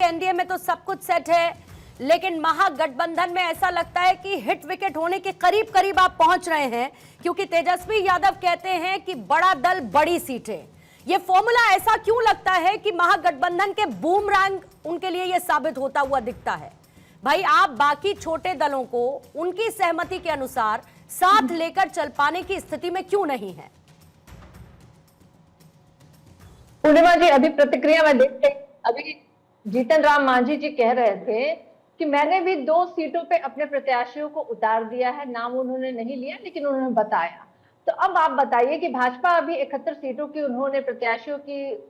NDA में तो सब कुछ सेट है, लेकिन महागठबंधन में ऐसा लगता है कि हिट विकेट होने के करीब करीब आप पहुंच रहे हैं, क्योंकि तेजस्वी यादव कहते हैं कि बड़ा दल बड़ी सीटें। ये फॉर्मूला ऐसा क्यों लगता है कि महागठबंधन के बूमरैंग उनके लिए यह साबित होता हुआ दिखता है? भाई, आप बाकी छोटे दलों को उनकी सहमति के अनुसार साथ लेकर चल पाने की स्थिति में क्यों नहीं है? पूर्णिमा जी, अभी प्रतिक्रिया में देखते, अभी जीतन राम मांझी जी कह रहे थे कि मैंने भी 2 सीटों पे अपने प्रत्याशियों को उतार दिया है। नाम उन्होंने नहीं लिया, लेकिन उन्होंने बताया। तो अब आप बताइए कि भाजपा अभी 71 सीटों की उन्होंने प्रत्याशियों की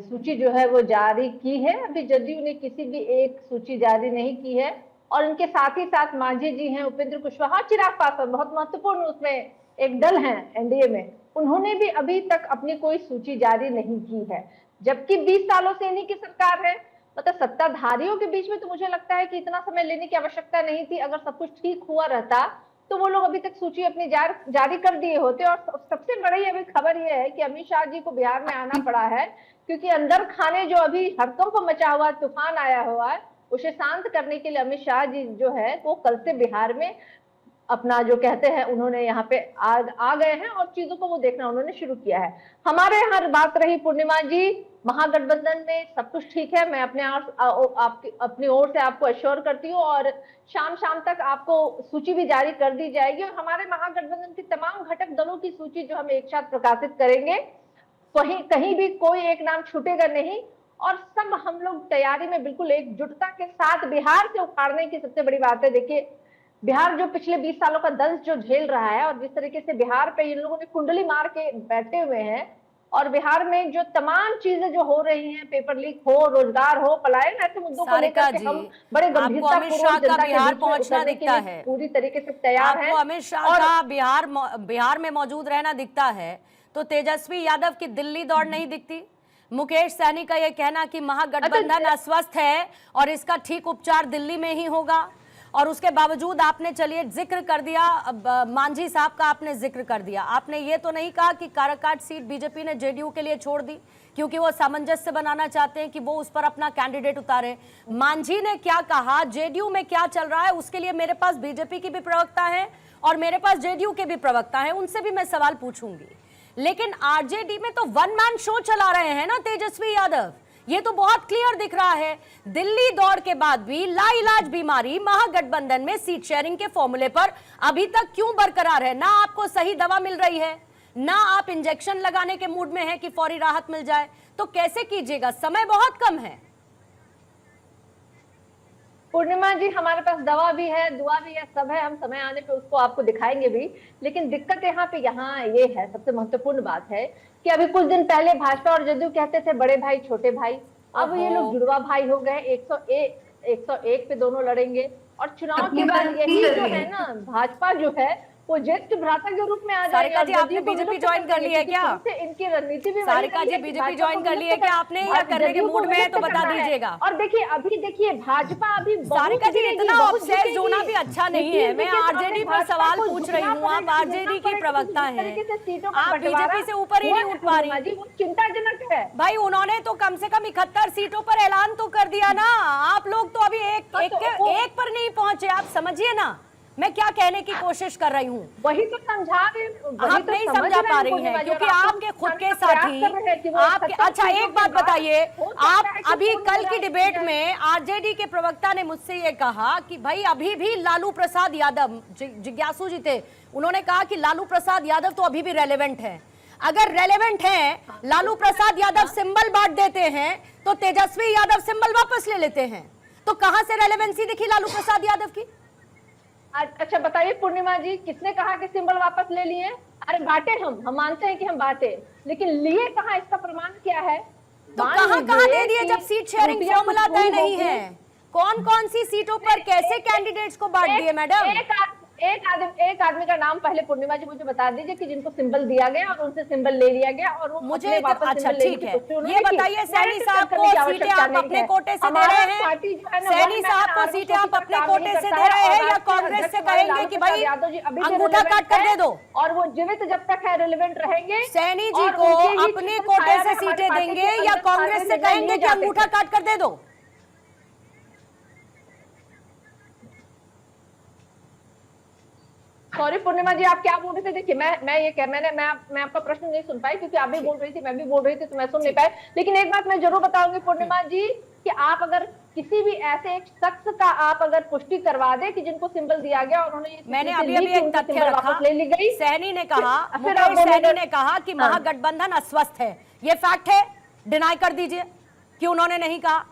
सूची जो है वो जारी की है। अभी जदयू ने किसी भी एक सूची जारी नहीं की है। और उनके साथ ही साथ मांझी जी हैं, उपेंद्र कुशवाहा, चिराग पासवान, बहुत महत्वपूर्ण उसमें एक दल है एनडीए में, उन्होंने भी अभी तक अपनी कोई सूची जारी नहीं की है। जबकि 20 सालों से इन्हीं की सरकार है। मतलब सत्ताधारियों के बीच में तो मुझे लगता है कि इतना समय लेने की आवश्यकता नहीं थी। अगर सब कुछ ठीक हुआ रहता तो वो लोग अभी तक सूची अपनी जारी कर दिए होते। और सबसे बड़ी अभी खबर यह है कि अमित शाह जी को बिहार में आना पड़ा है, क्योंकि अंदर खाने जो अभी हड़कंप मचा हुआ, तूफान आया हुआ है, उसे शांत करने के लिए अमित शाह जी जो है वो कल से बिहार में अपना जो कहते हैं उन्होंने यहाँ पे आ गए हैं और चीजों को वो देखना उन्होंने शुरू किया है। हमारे यहाँ बात रही पूर्णिमा जी, महागठबंधन में सब कुछ ठीक है। मैं अपनी ओर से आपको एश्योर करती हूँ और शाम तक आपको सूची भी जारी कर दी जाएगी। और हमारे महागठबंधन की तमाम घटक दलों की सूची जो हम एक साथ प्रकाशित करेंगे, कहीं भी कोई एक नाम छूटेगा नहीं। और सब हम लोग तैयारी में बिल्कुल एकजुटता के साथ बिहार से उखाड़ने की सबसे बड़ी बात है। देखिए, बिहार जो पिछले 20 सालों का दंश जो झेल रहा है और जिस तरीके से बिहार पे इन लोगों ने कुंडली मार के बैठे हुए हैं, और बिहार में जो तमाम चीजें जो हो रही हैं, पेपर लीक हो, रोजगार हो, पलायन, ऐसे मुद्दों को लेकर के हम बड़े गंभीरतापूर्वक जनता के बीच पहुंचना दिखता है, पूरी तरीके से तैयार है। अमित शाह का बिहार में मौजूद रहना दिखता है, तो तेजस्वी यादव की दिल्ली दौड़ नहीं दिखती। मुकेश सहनी का यह कहना कि महागठबंधन अस्वस्थ है और इसका ठीक उपचार दिल्ली में ही होगा, और उसके बावजूद आपने, चलिए जिक्र कर दिया मांझी साहब का, आपने जिक्र कर दिया, आपने ये तो नहीं कहा कि काराकाट सीट बीजेपी ने जेडीयू के लिए छोड़ दी क्योंकि वो सामंजस्य बनाना चाहते हैं कि वो उस पर अपना कैंडिडेट उतारे। मांझी ने क्या कहा, जेडीयू में क्या चल रहा है, उसके लिए मेरे पास बीजेपी की भी प्रवक्ता है और मेरे पास जेडीयू के भी प्रवक्ता है, उनसे भी मैं सवाल पूछूंगी। लेकिन आरजेडी में तो वन मैन शो चला रहे हैं ना तेजस्वी यादव, ये तो बहुत क्लियर दिख रहा है। दिल्ली दौड़ के बाद भी लाइलाज बीमारी महागठबंधन में सीट शेयरिंग के फॉर्मूले पर अभी तक क्यों बरकरार है? ना आपको सही दवा मिल रही है, ना आप इंजेक्शन लगाने के मूड में हैं कि फौरी राहत मिल जाए, तो कैसे कीजिएगा? समय बहुत कम है। पूर्णिमा जी, हमारे पास दवा भी है, दुआ भी है, सब है। हम समय आने पे उसको आपको दिखाएंगे भी। लेकिन दिक्कत यहाँ ये है, सबसे महत्वपूर्ण बात है कि अभी कुछ दिन पहले भाजपा और जदयू कहते थे बड़े भाई छोटे भाई, अब ये लोग जुड़वा भाई हो गए। 101 पे दोनों लड़ेंगे। और चुनाव के बाद यही जो है ना, भाजपा जो है वो ज्येष्ठ भ्राता के रूप में आ जाएगा। सारिका जी, आपने बीजेपी ज्वाइन कर ली है क्या? इनकी रणनीति भी, सारिका जी बीजेपी ज्वाइन कर ली है क्या आपने, या करने के मूड में है तो बता दीजिएगा। और देखिए, अभी देखिए भाजपा अभी, सारिका जी इतना ऑब्सेस्ड होना भी अच्छा नहीं है। मैं आरजेडी पर सवाल पूछ रही हूँ, आप आरजेडी की प्रवक्ता हैं, आप बीजेपी से ऊपर ही नहीं उठ पा रही। चिंताजनक है भाई। उन्होंने तो कम से कम 71 सीटों पर ऐलान तो कर दिया ना, आप लोग तो अभी एक पर नहीं पहुंचे। आप समझिए ना मैं क्या कहने की कोशिश कर रही हूँ। वही तो समझा रहे, आप नहीं समझा पा रही हैं क्योंकि आपके खुद के साथी आपके। अच्छा, एक बात बताइए, आप अभी कल की डिबेट में आरजेडी के प्रवक्ता ने मुझसे ये कहा कि भाई अभी भी लालू प्रसाद यादव, जिज्ञासु जी थे, उन्होंने कहा कि लालू प्रसाद यादव तो अभी भी रेलेवेंट है। अगर रेलेवेंट है, लालू प्रसाद यादव सिंबल बांट देते हैं तो तेजस्वी यादव सिंबल वापस ले लेते हैं, तो कहां से रेलेवेंसी दिखी लालू प्रसाद यादव की? अच्छा बताइए पूर्णिमा जी, किसने कहा कि सिंबल वापस ले लिए? अरे बांटे, हम मानते हैं कि हम बांटे, लेकिन लिए कहाँ, इसका प्रमाण क्या है? तो कहाँ दे दिए जब सीट शेयरिंग फॉर्मूला तय नहीं है? कौन कौन सी सीटों पर कैसे कैंडिडेट्स को बांट दिए मैडम? एक आदमी का नाम पहले पूर्णिमा जी मुझे बता दीजिए कि जिनको सिंबल दिया गया और उनसे सिंबल ले लिया गया और वो मुझे वापस। अच्छा ठीक है, ये बताइए सैनी साहब को सीटें आप अपने कोटे से दे रहे हैं? सैनी साहब को सीटें आप अपने कोटे से दे रहे हैं या कांग्रेस से कहेंगे कि भाई अंगूठा काट कर दे दो? और वो जीवित जब तक है रिलेवेंट रहेंगे। सैनी जी को अपने कोटे से सीटें देंगे या कांग्रेस से कहेंगे कि अंगूठा काट कर दे दो? सॉरी पूर्णिमा जी, आप क्या बोल रहे थे? देखिए मैं ये कह मैं आपका प्रश्न नहीं सुन पाई, क्योंकि आप भी बोल रही थी, मैं भी बोल रही थी, तो मैं सुन नहीं पाई। लेकिन एक बात मैं जरूर बताऊंगी पूर्णिमा जी, कि आप अगर किसी भी ऐसे एक शख्स का आप अगर पुष्टि करवा दे कि जिनको सिंबल दिया गया, उन्होंने ये मैंने स्वीकृति अभी ली अभी कि एक उनकी तथ्य सिंबल रखा। वापस ले ली गई, सैनी ने कहा, फिर आप मुकेश सैनी बोलेंगे। ने कहा कि हाँ, महागठबंधन अस्वस्थ है। ये फैक्ट है, डिनाई कर दीजिए कि उन्होंने नहीं कहा।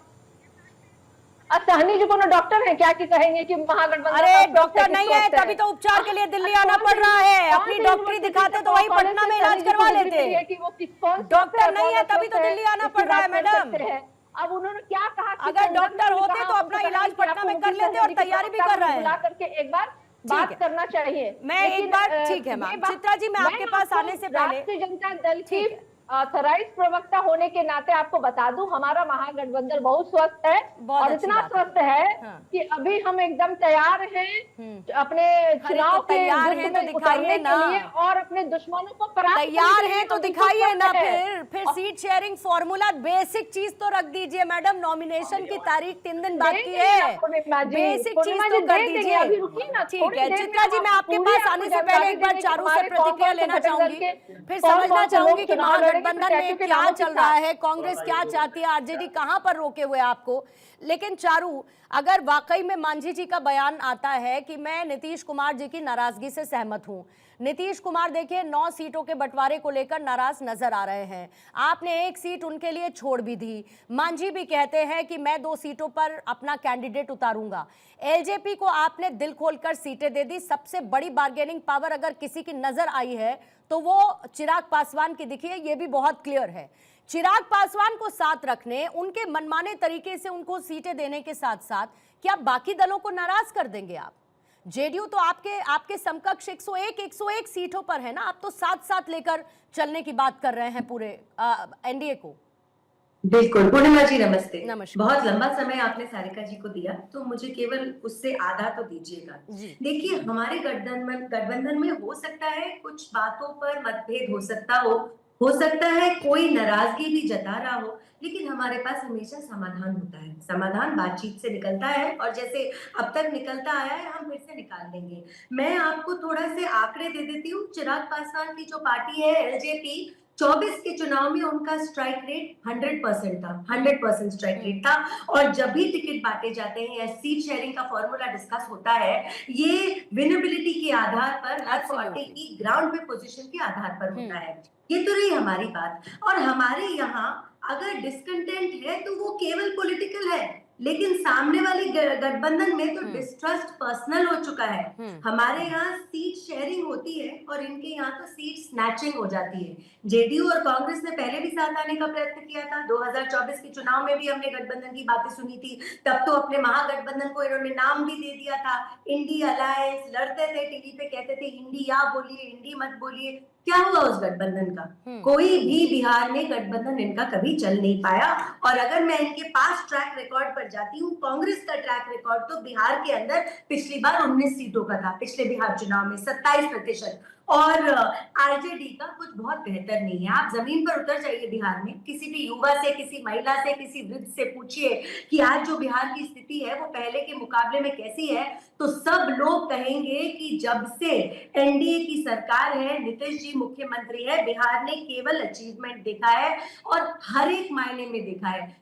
साहनी जी कोनो डॉक्टर है क्या कि कहेंगे कि महागठबंधन अरे अस्वस्थ है डॉक्टर कि नहीं है, स्वस्थ है? तभी तो उपचार के लिए दिल्ली कौन आना पड़ सी रहा है। कौन अपनी सी डॉक्टरी यूनिवर्सिटी दिखाते से तो वही कॉलेज पटना से में सैनी इलाज जी की करवा डिग्री लेते। मिली है कि वो किस कौन स्वस्थ है, डॉक्टर नहीं कौन है, तभी अस्वस्थ तो है, दिल्ली आना इसकी पड़ रहा है बात कर मैडम। सकते हैं। अब उन्होंने क्या कहा कि अगर संदर्भ डॉक्टर में होते कहा, तो आप अपना उनको इलाज कहेंगे कि पटना आपको में कर मुखी लेते और सहयोगी के तैयारी भी प्रवक्ता कर को रहे बुला हैं। करके एक बार ठीक बात है, करना चाहिए। मैं एक लेकिन बार, ठीक है मैम, चित्रा जी मैं आपके पास आने से पहले, राष्ट्रीय जनता दल की ठीक है, ऑथराइज प्रवक्ता होने के नाते आपको बता दूं, हमारा महागठबंधन बहुत स्वस्थ है, बहुत और अच्छी इतना बात है। स्वस्थ है हाँ। कि अभी हम एकदम तैयार हैं अपने अरे तो चुनाव के तैयार युद्ध हैं तो में दिखाइए उतरने ना। के लिए और अपने दुश्मनों को परास्त करने तैयार के लिए हैं तो हम बिल्कुल दिखाइए ना। स्वस्थ हैं। फिर और सीट शेयरिंग फॉर्मूला, बेसिक चीज तो रख दीजिए मैडम। नॉमिनेशन की तारीख 3 दिन दे बाकी देंगे ना है, पूर्णिमा बेसिक चीज जी तो कर दे देंगे, दीजिए। अभी रुकिए ना, ठीक थोड़ी है देर में चित्रा जी, हम मैं आपके पूरी पास आपको आने से पहले जानकारी एक बार देंगे कि चारू से हमारे कौन प्रतिक्रिया कौन से लेना घटक दल चाहूंगी, के फिर कौन समझना कौन से चाहूंगी लोग कि चुनाव लड़ेंगे, महागठबंधन प्रत्याशियों में के क्या नामों के चल रहा साथ। है, कांग्रेस क्या चाहती है, आरजेडी कहां पर रोके हुए है आपको। लेकिन चारू, अगर वाकई में मांझी जी का बयान आता है कि मैं नीतीश कुमार जी की नाराजगी से सहमत हूं, नीतीश कुमार देखिए 9 सीटों के बंटवारे को लेकर नाराज नजर आ रहे हैं, आपने एक सीट उनके लिए छोड़ भी दी, मांझी भी कहते हैं कि मैं 2 सीटों पर अपना कैंडिडेट उतारूंगा, एलजेपी को आपने दिल खोलकर सीटें दे दी। सबसे बड़ी बार्गेनिंग पावर अगर किसी की नजर आई है तो वो चिराग पासवान की दिखी है, ये भी बहुत क्लियर है। चिराग पासवान को साथ रखने, उनके मनमाने तरीके से उनको सीटें देने के साथ साथ क्या बाकी दलों को नाराज कर देंगे आप? जेडीयू तो आपके समकक्ष 101 सीटों पर है ना, आप तो साथ साथ लेकर चलने की बात कर रहे हैं पूरे एनडीए को। बिल्कुल। पूर्णिमा जी नमस्ते। नमस्कार। बहुत लंबा समय आपने सारिका जी को दिया, तो मुझे केवल उससे आधा तो दीजिएगा। जी। देखिए, हमारे गठबंधन में हो सकता है कुछ बातों पर मतभेद हो सकता है कोई नाराजगी भी जता रहा हो, लेकिन हमारे पास हमेशा समाधान होता है। समाधान बातचीत से निकलता है, और जैसे अब तक निकलता आया है, हम फिर से निकाल देंगे। मैं आपको थोड़ा से आंकड़े दे देती हूँ। चिराग पासवान की जो पार्टी है एलजेपी, 24 के चुनाव में उनका स्ट्राइक रेट 100% था, 100% स्ट्राइक रेट था। और जब भी टिकट बांटे जाते हैं या सीट शेयरिंग का फॉर्मूला डिस्कस होता है, ये विनेबिलिटी के आधार पर, हर पार्टी की ग्राउंड पे पोजीशन के आधार पर होता है। ये तो रही हमारी बात। और हमारे यहाँ अगर डिस्कंटेंट है तो वो केवल पॉलिटिकल है, लेकिन सामने वाली गठबंधन में तो डिस्ट्रस्ट पर्सनल हो चुका है। हमारे यहाँ सीट शेयरिंग होती है और इनके यहाँ तो सीट स्नैचिंग हो जाती है। जेडीयू और कांग्रेस ने पहले भी साथ आने का प्रयत्न किया था। 2024 के चुनाव में भी हमने गठबंधन की बातें सुनी थी। तब तो अपने महागठबंधन को इन्होंने नाम भी दे दिया था, इंडी अलायंस। लड़ते थे टीवी पे, कहते थे हिंदी या बोलिए, हिंदी मत बोलिए। क्या हुआ उस गठबंधन का? कोई भी बिहार में गठबंधन इनका कभी चल नहीं पाया। और अगर मैं इनके पास ट्रैक रिकॉर्ड पर जाती हूँ, कांग्रेस का ट्रैक रिकॉर्ड तो बिहार के अंदर पिछली बार 19 सीटों का था, पिछले बिहार चुनाव में 27%। और आरजेडी का कुछ बहुत बेहतर नहीं है। आप जमीन पर उतर जाइए बिहार में, किसी भी युवा से, किसी महिला से, किसी वृद्ध से पूछिए कि आज जो बिहार की स्थिति है वो पहले के मुकाबले में कैसी है, तो सब लोग कहेंगे कि जब से एनडीए की सरकार है, नीतीश जी मुख्यमंत्री है, बिहार ने केवल अचीवमेंट देखा है, और हर एक मायने में देखा है।